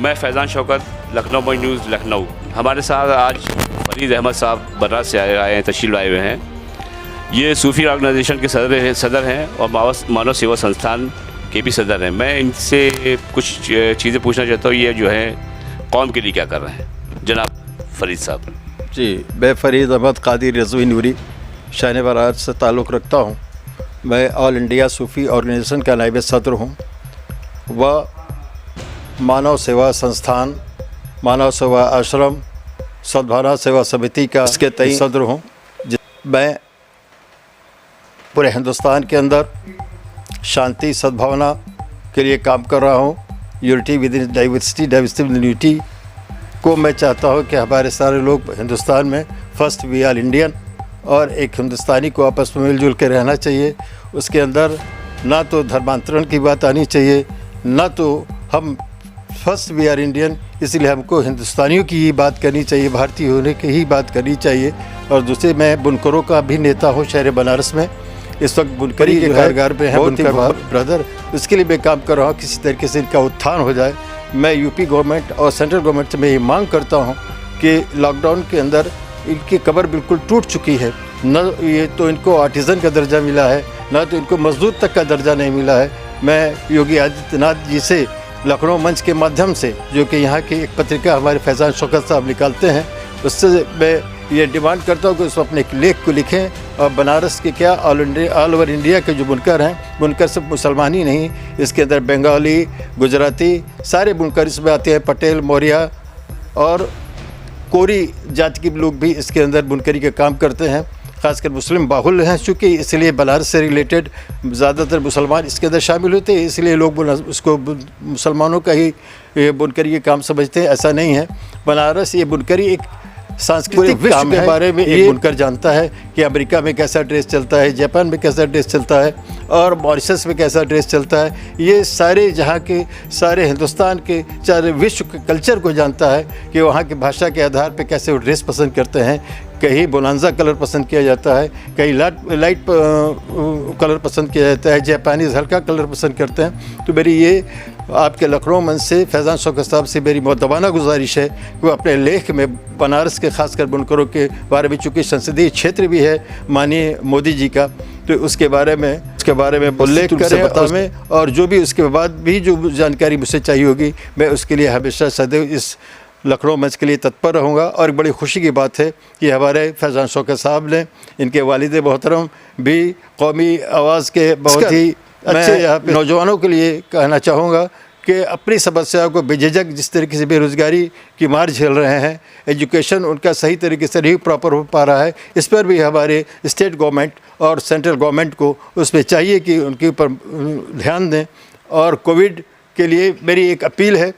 मैं Faizan Shaukat, Lucknow point news Lucknow. हमारे साथ आज फरीद अहमद साहब बनारस से आए हैं, तशरीफ़ लाए हुए हैं। ये सूफ़ी ऑर्गेनाइजेशन के सदर हैं और मानव सेवा संस्थान के भी सदर हैं। मैं इनसे कुछ चीज़ें पूछना चाहता हूँ, ये जो है कौम के लिए क्या कर रहे हैं, जनाब फरीद साहब। जी, मैं फरीद अहमद कादिर रज़वी नूरी शान बनारस से ताल्लुक़ रखता हूँ। मैं ऑल इंडिया सूफ़ी ऑर्गेनाइजेशन का नायब सदर हूँ व मानव सेवा संस्थान, मानव सेवा आश्रम, सद्भावना सेवा समिति का इसके तय सदर हूँ। मैं पूरे हिंदुस्तान के अंदर शांति सद्भावना के लिए काम कर रहा हूँ। Unity with in diversity, diversity with unity को मैं चाहता हूँ कि हमारे सारे लोग हिंदुस्तान में फर्स्ट वी आर इंडियन और एक हिंदुस्तानी को आपस में मिलजुल के रहना चाहिए। उसके अंदर ना तो धर्मांतरण की बात आनी चाहिए, ना तो हम फर्स्ट वी आर इंडियन, इसलिए हमको हिंदुस्तानियों की ही बात करनी चाहिए, भारतीय होने की ही बात करनी चाहिए। और दूसरे मैं बुनकरों का भी नेता हूँ शहर बनारस में। इस वक्त बुनकरी के कारगार पे हैं बुनकर ब्रदर, इसके लिए मैं काम कर रहा हूँ किसी तरीके से इनका उत्थान हो जाए। मैं यूपी गवर्नमेंट और सेंट्रल गवर्नमेंट से मैं ये मांग करता हूँ कि लॉकडाउन के अंदर इनकी कमर बिल्कुल टूट चुकी है। न ये तो इनको आर्टिज़न का दर्जा मिला है, ना तो इनको मजदूर तक का दर्जा नहीं मिला है। मैं योगी आदित्यनाथ जी से लखनऊ मंच के माध्यम से, जो कि यहाँ की एक पत्रिका हमारे फैज़ान शौकत साहब निकालते हैं, उससे मैं ये डिमांड करता हूँ कि उसको अपने एक लेख को लिखें और बनारस के क्या ऑल ओवर इंडिया के जो बुनकर हैं, बुनकर सिर्फ मुसलमान ही नहीं, इसके अंदर बंगाली, गुजराती सारे बुनकर इसमें आते हैं, पटेल, मौर्य और कोरी जाति के लोग भी इसके अंदर बुनकरी का काम करते हैं। ख़ासकर मुस्लिम बाहुल्य हैं चूँकि, इसलिए बनारस से रिलेटेड ज़्यादातर मुसलमान इसके अंदर शामिल होते हैं, इसलिए लोग उसको मुसलमानों का ही ये बुनकरी के काम समझते हैं। ऐसा नहीं है। बनारस ये बुनकरी एक सांस्कृतिक काम के बारे में एक बुनकर जानता है कि अमेरिका में कैसा ड्रेस चलता है, जापान में कैसा ड्रेस चलता है और मॉरिशस में कैसा ड्रेस चलता है। ये सारे जहाँ के सारे हिंदुस्तान के सारे विश्व के कल्चर को जानता है कि वहाँ की भाषा के आधार पे कैसे वो ड्रेस पसंद करते हैं। कहीं बोनांजा कलर पसंद किया जाता है, कहीं लाइट कलर पसंद किया जाता है, जापानीज़ हल्का कलर पसंद करते हैं। तो मेरी ये आपके लखनऊ मंच से फैज़ान शौकत साहब से मेरी मुअद्दबाना गुजारिश है कि वो अपने लेख में बनारस के खासकर बुनकरों के बारे में, चूँकि संसदीय क्षेत्र भी है माननीय मोदी जी का, तो उसके बारे में उल्लेख करें बतावें। और जो भी उसके बाद भी जो जानकारी मुझसे चाहिए होगी, मैं उसके लिए हमेशा सदैव इस लखनऊ मंच के लिए तत्पर रहूँगा। और बड़ी खुशी की बात है कि हमारे फैज़ान शौकत साहब ने, इनके वालिद मोहतरम भी कौमी आवाज़ के बहुत ही अच्छे यहाँ पे नौजवानों के लिए कहना चाहूँगा कि अपनी समस्याओं को बेझिझक जिस तरीके से बेरोज़गारी की मार झेल रहे हैं, एजुकेशन उनका सही तरीके से नहीं प्रॉपर हो पा रहा है, इस पर भी हमारे स्टेट गवर्नमेंट और सेंट्रल गवर्नमेंट को उस पर चाहिए कि उनके ऊपर ध्यान दें। और कोविड के लिए मेरी एक अपील है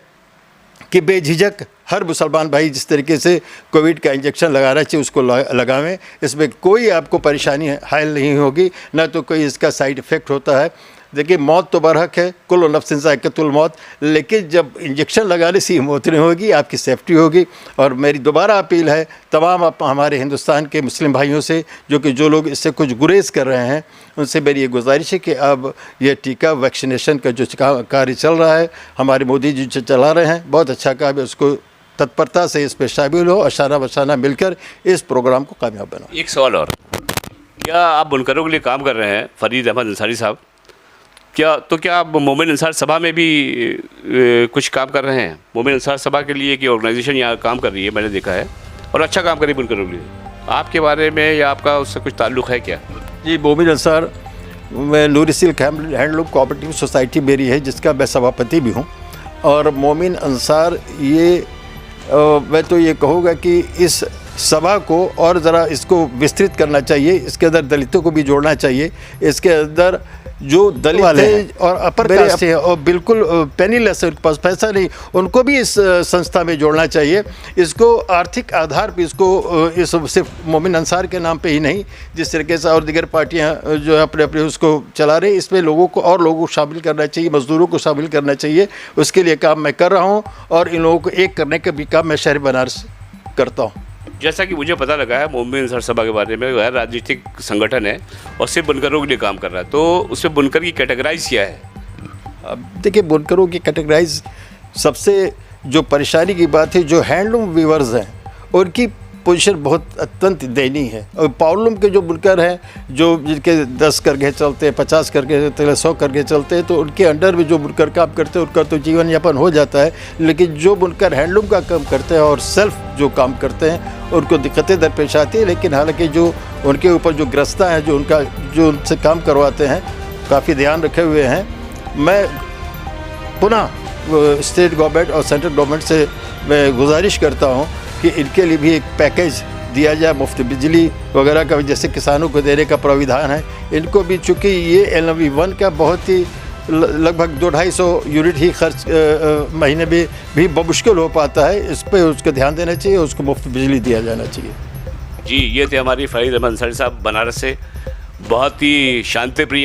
कि बेझिझक हर मुसलमान भाई जिस तरीके से कोविड का इंजेक्शन लगाना चाहिए उसको लगावें। इसमें कोई आपको परेशानी हायल नहीं होगी, ना तो कोई इसका साइड इफ़ेक्ट होता है। देखिए, मौत तो बरहक है, कुल्लु नफ्सिन ज़ाइक़तुल मौत, लेकिन जब इंजेक्शन लगाने से मौत नहीं होगी, आपकी सेफ्टी होगी। और मेरी दोबारा अपील है तमाम हमारे हिंदुस्तान के मुस्लिम भाइयों से, जो लोग इससे कुछ गुरेज कर रहे हैं, उनसे मेरी ये गुजारिश है कि अब ये टीका वैक्सीनेशन का जो कार्य चल रहा है, हमारे मोदी जी जो चला रहे हैं, बहुत अच्छा काम है, उसको तत्परता से इस पर शामिल हो, अशाना बशाना मिलकर इस प्रोग्राम को कामयाब बनाओ। एक सवाल और, क्या आप बुनकरों के लिए काम कर रहे हैं फरीद अहमद अंसारी साहब, क्या आप मोमिन अंसार सभा में भी कुछ काम कर रहे हैं? मोमिन अंसार सभा के लिए कि ऑर्गेनाइजेशन यहाँ काम कर रही है, मैंने देखा है, और अच्छा काम कर रही है बुनकरों के लिए। आपके बारे में या आपका उससे कुछ ताल्लुक़ है क्या? जी, मोमिन अंसार, मैं नूरी सिल्क हैंडलूम कोऑपरेटिव सोसाइटी मेरी है, जिसका मैं सभापति भी हूँ। और मोमिन अंसार ये मैं तो ये कहूँगा कि इस सभा को और ज़रा इसको विस्तृत करना चाहिए, इसके अंदर दलितों को भी जोड़ना चाहिए। इसके अंदर जो दलित हैं और अपर कास्ट हैं और बिल्कुल पेनीलेस है, उनके पास पैसा नहीं, उनको भी इस संस्था में जोड़ना चाहिए। इसको आर्थिक आधार पर इस सिर्फ मोमिन अंसार के नाम पे ही नहीं, जिस तरीके से और दीगर पार्टियां जो अपने अपने उसको चला रही, इसमें लोगों को शामिल करना चाहिए, मजदूरों को शामिल करना चाहिए। उसके लिए काम मैं कर रहा हूँ और इन लोगों को एक करने का भी काम मैं शहर बनारस करता हूँ। जैसा कि मुझे पता लगा है, मोमिन अंसार सभा के बारे में गैर राजनीतिक संगठन है और सिर्फ बुनकरों के लिए काम कर रहा है, तो उसमें बुनकर की कैटेगराइज क्या है? अब देखिए, बुनकरों की कैटेगराइज सबसे जो परेशानी की बात है, जो हैंडलूम वीवर्स हैं उनकी पोजीशन बहुत अत्यंत दयनीय है। और पावरलूम के जो बुनकर हैं, जो जिनके 10 करके चलते हैं, 50 करके चलते हैं, 100 करके चलते हैं, तो उनके अंडर में जो बुनकर काम करते हैं उनका तो जीवन यापन हो जाता है। लेकिन जो बुनकर हैंडलूम का काम करते हैं और सेल्फ जो काम करते हैं उनको दिक्कतें दरपेश आती है। लेकिन हालांकि जो उनके ऊपर जो ग्रस्ता हैं, जो उनसे काम करवाते हैं, काफ़ी ध्यान रखे हुए हैं। मैं पुनः स्टेट गवर्नमेंट और सेंट्रल गवर्नमेंट से मैं गुजारिश करता हूँ कि इनके लिए भी एक पैकेज दिया जाए, मुफ्त बिजली वगैरह का जैसे किसानों को देने का प्राविधान है। इनको भी, चूँकि ये LNV 1 का बहुत ही लगभग 200-250 यूनिट ही खर्च महीने में भी बमुश्किल हो पाता है। इस पर उसको ध्यान देना चाहिए, उसको मुफ्त बिजली दिया जाना चाहिए। जी, ये थे हमारी फरीद अहमद अंसारी साहब बनारस से, बहुत ही शांतिप्रिय